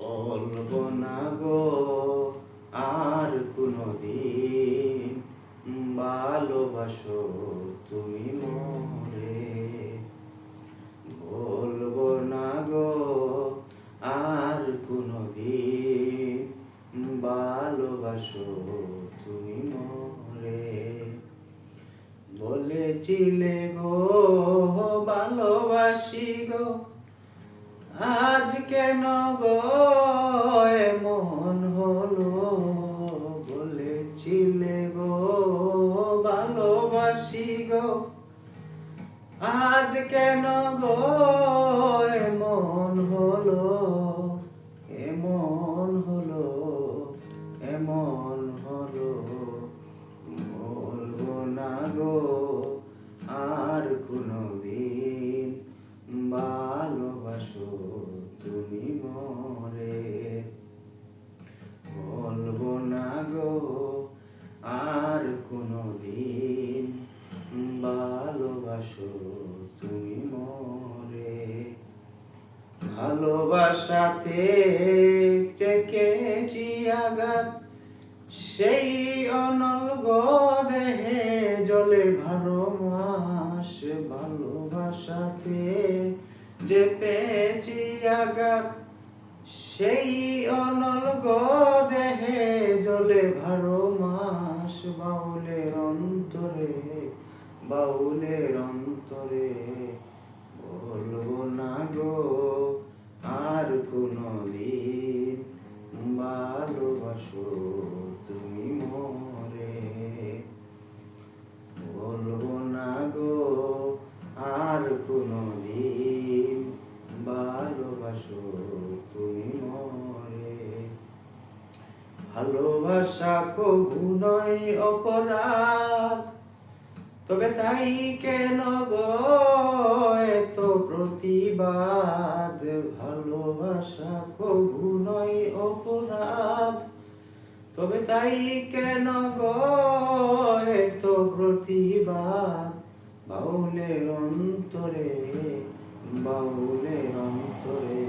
বলবো না গো আর কোনদিন ভালোবাসো তুমি মোরে। বলবো না গো আর কোনদিন ভালোবাসো তুমি মোরে। বলেছিলে গো ভালোবাসি গো, আজ কেন গো এমন হলো। বলেছিলে গো ভালোবাসি গো, আজ কেন গো এমন হলো। এমন হলো, এমন হলো। বলবো না গো আর কোনদিন ভালোবাসো তুমি মোরে। বলবো না গো আর কোনদিন ভালোবাসো তুমি মোরে। ভালোবাসাতে চেকেছি আঘাত, সেই অনল দেহে জলে 12 মাস। ভালোবাসাতে যে পেয়েছি আঘাত, সেই অনল দেহে জলে 12 মাস। বাউলের অন্তরে, বাউলের অন্তরে। বলবো না গো আর কোনদিন ভালোবাসো তুমি মোরে। বলবো না গো আর কোনদিন ভালোবাসো তুমি মোরে। ভালোবাসা কবু নয় অপরাধ, তবে তাই কেন গো এত প্রতিবাদ। ভালোবাসা কবু নয় অপরাধ, তবে তাই কেন গো এত প্রতিবাদ। বাউলের অন্তরে, বাউলের অন্তরে।